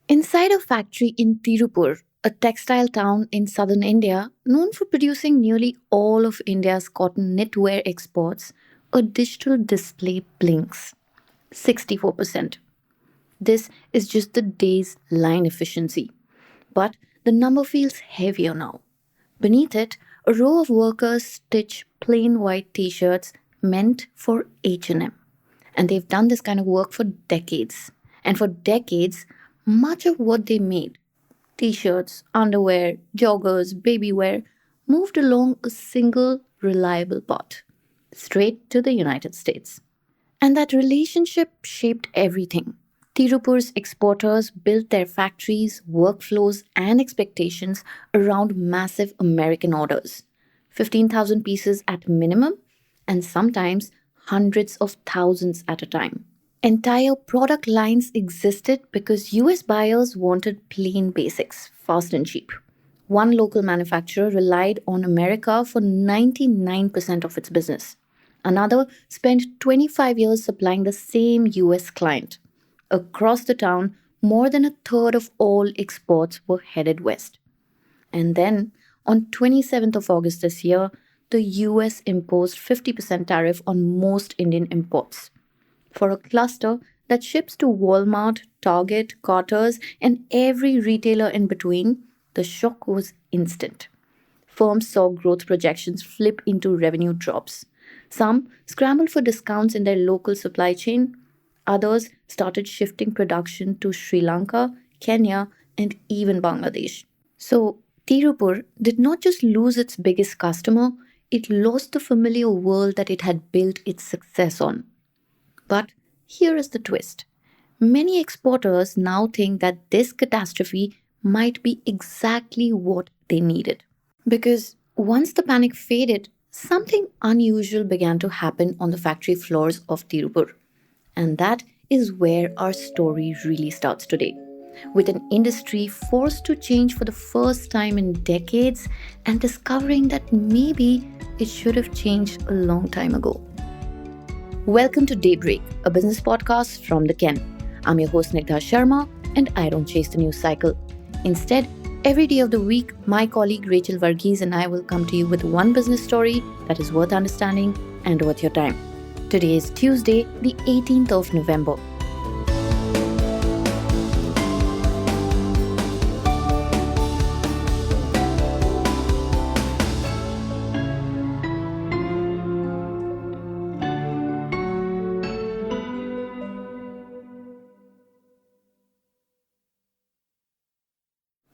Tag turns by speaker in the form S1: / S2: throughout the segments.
S1: Inside a factory in Tiruppur, a textile town in southern India, known for producing nearly all of India's cotton knitwear exports, a digital display blinks 64%. This is just the day's line efficiency. But the number feels heavier now. Beneath it, a row of workers stitch plain white t-shirts meant for H&M. And they've done this kind of work for decades. And for decades, much of what they made, t-shirts, underwear, joggers, baby wear, moved along a single reliable path, straight to the United States. And that relationship shaped everything. Tiruppur's exporters built their factories, workflows, and expectations around massive American orders 15,000 pieces at minimum, and sometimes hundreds of thousands at a time. Entire product lines existed because US buyers wanted plain basics, fast and cheap. One local manufacturer relied on America for 99% of its business. Another spent 25 years supplying the same US client. Across the town, more than a third of all exports were headed west. And then, on 27th of August this year, the US imposed 50% tariff on most Indian imports. For a cluster that ships to Walmart, Target, Carter's, and every retailer in between, the shock was instant. Firms saw growth projections flip into revenue drops. Some scrambled for discounts in their local supply chain. Others started shifting production to Sri Lanka, Kenya, and even Bangladesh. So, Tiruppur did not just lose its biggest customer, it lost the familiar world that it had built its success on. But here is the twist. Many exporters now think that this catastrophe might be exactly what they needed. Because once the panic faded, something unusual began to happen on the factory floors of Tiruppur. And that is where our story really starts today. With an industry forced to change for the first time in decades and discovering that maybe it should have changed a long time ago. Welcome to Daybreak, a business podcast from the Ken. I'm your host Nigdha Sharma, and I don't chase the news cycle. Instead, every day of the week, my colleague Rachel Varghese and I will come to you with one business story that is worth understanding and worth your time. Today is Tuesday, the 18th of November.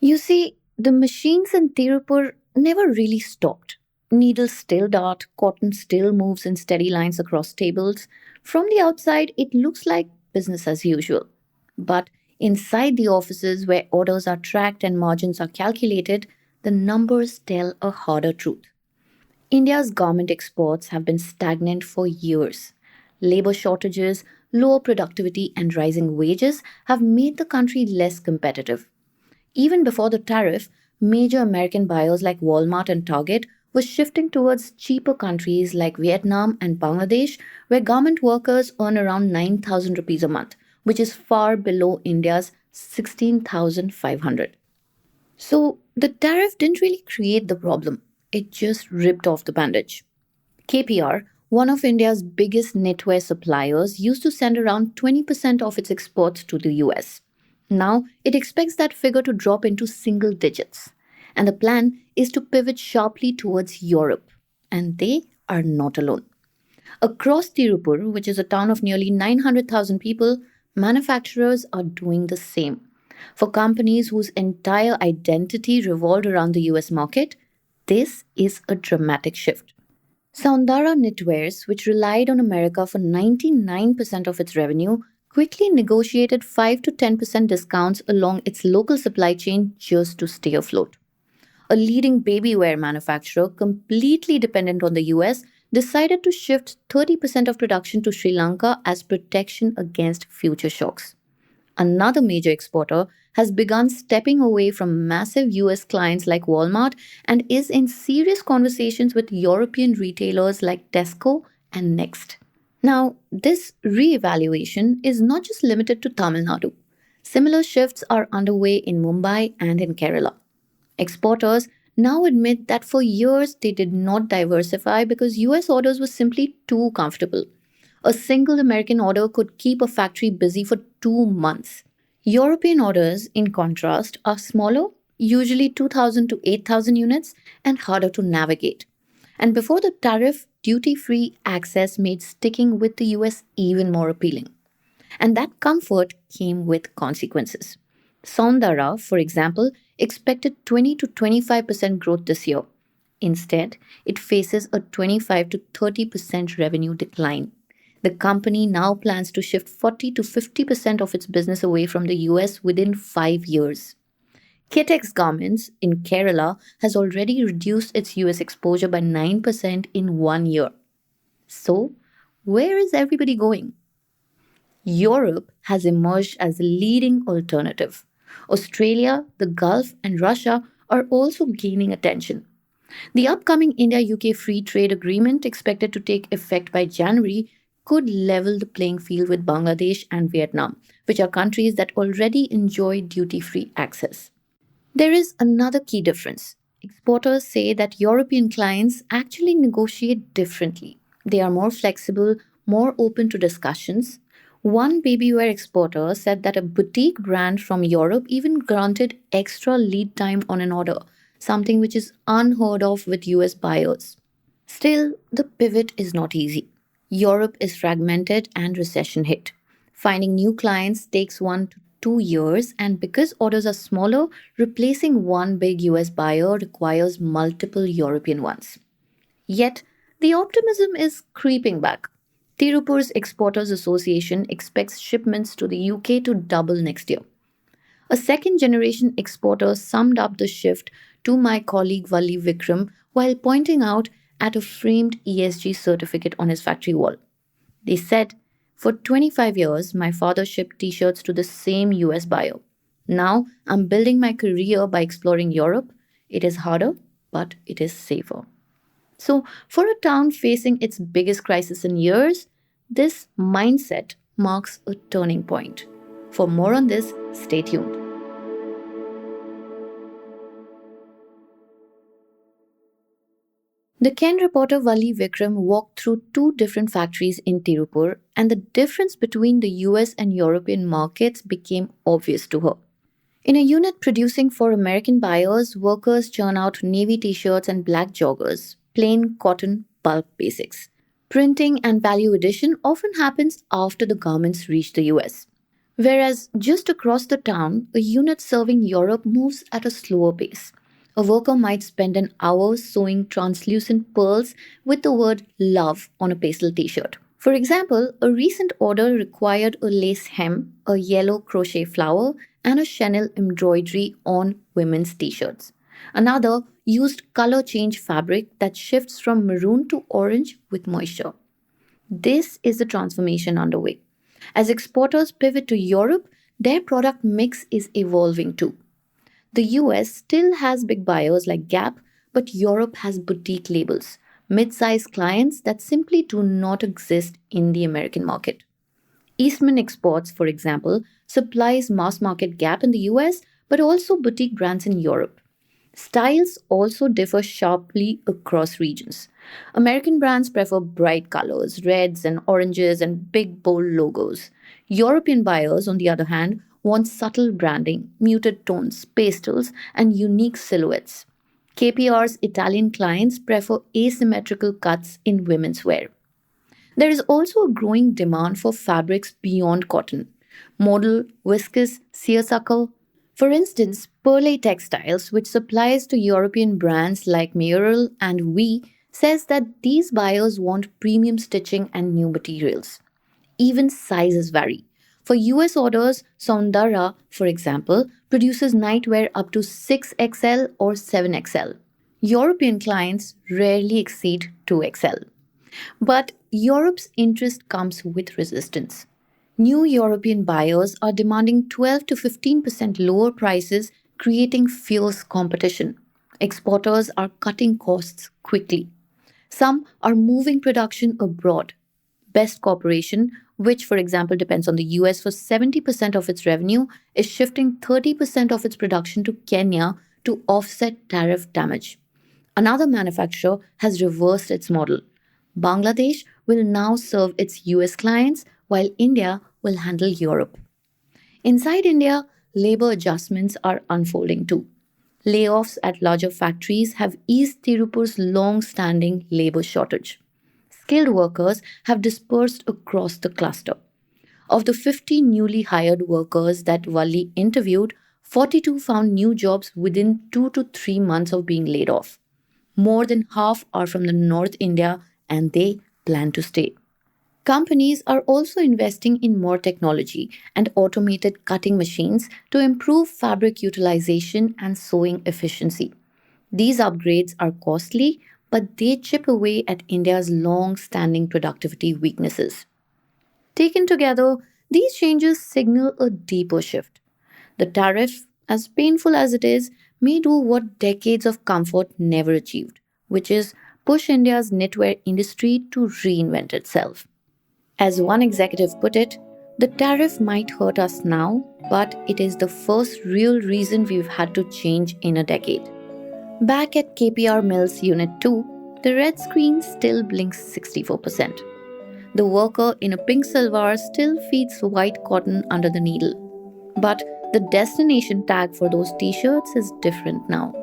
S1: You see, the machines in Tiruppur never really stopped. Needles still dart, cotton still moves in steady lines across tables. From the outside, it looks like business as usual. But inside the offices where orders are tracked and margins are calculated, the numbers tell a harder truth. India's garment exports have been stagnant for years. Labor shortages, lower productivity, and rising wages have made the country less competitive. Even before the tariff, major American buyers like Walmart and Target were shifting towards cheaper countries like Vietnam and Bangladesh, where garment workers earn around 9,000 rupees a month, which is far below India's 16,500. So the tariff didn't really create the problem, it just ripped off the bandage. KPR, one of India's biggest knitwear suppliers, used to send around 20% of its exports to the US. Now, it expects that figure to drop into single digits. And the plan is to pivot sharply towards Europe. And they are not alone. Across Tiruppur, which is a town of nearly 900,000 people, manufacturers are doing the same. For companies whose entire identity revolved around the US market, this is a dramatic shift. Saundara Knitwears, which relied on America for 99% of its revenue, quickly negotiated 5 to 10% discounts along its local supply chain just to stay afloat. A leading baby wear manufacturer, completely dependent on the US, decided to shift 30% of production to Sri Lanka as protection against future shocks. Another major exporter has begun stepping away from massive US clients like Walmart and is in serious conversations with European retailers like Tesco and Next. Now, this re-evaluation is not just limited to Tamil Nadu. Similar shifts are underway in Mumbai and in Kerala. Exporters now admit that for years they did not diversify because US orders were simply too comfortable. A single American order could keep a factory busy for 2 months. European orders, in contrast, are smaller, usually 2,000 to 8,000 units, and harder to navigate. And before the tariff, duty free access made sticking with the US even more appealing. And that comfort came with consequences. Sondara, for example, expected 20 to 25% growth this year. Instead, it faces a 25 to 30% revenue decline. The company now plans to shift 40 to 50% of its business away from the US within 5 years. Kitex Garments in Kerala has already reduced its US exposure by 9% in 1 year. So, where is everybody going? Europe has emerged as a leading alternative. Australia, the Gulf, and Russia are also gaining attention. The upcoming India UK Free Trade Agreement, expected to take effect by January, could level the playing field with Bangladesh and Vietnam, which are countries that already enjoy duty free access. There is another key difference. Exporters say that European clients actually negotiate differently. They are more flexible, more open to discussions. One babywear exporter said that a boutique brand from Europe even granted extra lead time on an order, something which is unheard of with US buyers. Still, the pivot is not easy. Europe is fragmented and recession hit. Finding new clients takes 1 to 2 years, and because orders are smaller, replacing one big US buyer requires multiple European ones. Yet, the optimism is creeping back. Tiruppur's Exporters Association expects shipments to the UK to double next year. A second generation exporter summed up the shift to my colleague Valli Vikram while pointing out at a framed ESG certificate on his factory wall. They said, "For 25 years, my father shipped t shirts to the same US buyer. Now I'm building my career by exploring Europe. It is harder, but it is safer." So, for a town facing its biggest crisis in years, this mindset marks a turning point. For more on this, stay tuned. The Ken reporter Valli Vikram walked through two different factories in Tiruppur, and the difference between the US and European markets became obvious to her. In a unit producing for American buyers, workers churn out navy t shirts and black joggers, plain cotton bulk basics. Printing and value addition often happens after the garments reach the US. Whereas just across the town, a unit serving Europe moves at a slower pace. A worker might spend an hour sewing translucent pearls with the word love on a pastel t shirt. For example, a recent order required a lace hem, a yellow crochet flower, and a Chanel embroidery on women's t shirts. Another used color change fabric that shifts from maroon to orange with moisture. This is the transformation underway. As exporters pivot to Europe, their product mix is evolving too. The US still has big buyers like Gap, but Europe has boutique labels, mid sized clients that simply do not exist in the American market. Eastman Exports, for example, supplies mass market Gap in the US, but also boutique brands in Europe. Styles also differ sharply across regions. American brands prefer bright colors, reds and oranges, and big, bold logos. European buyers, on the other hand, want subtle branding, muted tones, pastels, and unique silhouettes. KPR's Italian clients prefer asymmetrical cuts in women's wear. There is also a growing demand for fabrics beyond cotton: modal, viscose, seersucker. For instance, Perle Textiles, which supplies to European brands like Mayoral and We, says that these buyers want premium stitching and new materials. Even sizes vary. For US orders, Saundara, for example, produces nightwear up to 6XL or 7XL. European clients rarely exceed 2XL. But Europe's interest comes with resistance. New European buyers are demanding 12 to 15% lower prices, creating fierce competition. Exporters are cutting costs quickly. Some are moving production abroad. Best Corporation, which, for example, depends on the US for 70% of its revenue, is shifting 30% of its production to Kenya to offset tariff damage. Another manufacturer has reversed its model. Bangladesh will now serve its US clients, while India will handle Europe. Inside India, labor adjustments are unfolding too. Layoffs at larger factories have eased Tiruppur's long standing labor shortage. Skilled workers have dispersed across the cluster. Of the 50 newly hired workers that Valli interviewed, 42 found new jobs within 2 to 3 months of being laid off. More than half are from the North India and they plan to stay. Companies are also investing in more technology and automated cutting machines to improve fabric utilization and sewing efficiency. These upgrades are costly, but they chip away at India's long standing productivity weaknesses. Taken together, these changes signal a deeper shift. The tariff, as painful as it is, may do what decades of comfort never achieved, which is push India's knitwear industry to reinvent itself. As one executive put it, the tariff might hurt us now, but it is the first real reason we've had to change in a decade. Back at KPR Mills Unit 2, the red screen still blinks 64%. The worker in a pink salwar still feeds white cotton under the needle. But the destination tag for those t-shirts is different now.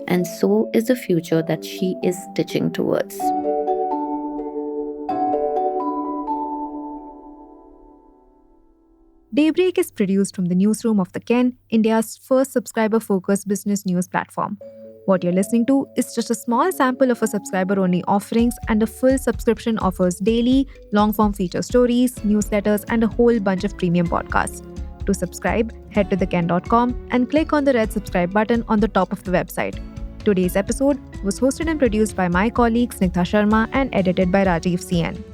S1: And so is the future that she is stitching towards.
S2: Daybreak is produced from the newsroom of The Ken, India's first subscriber-focused business news platform. What you're listening to is just a small sample of our subscriber-only offerings, and a full subscription offers daily, long-form feature stories, newsletters, and a whole bunch of premium podcasts. To subscribe, head to theken.com and click on the red subscribe button on the top of the website. Today's episode was hosted and produced by my colleagues Snigdha Sharma and edited by Rajiv CN.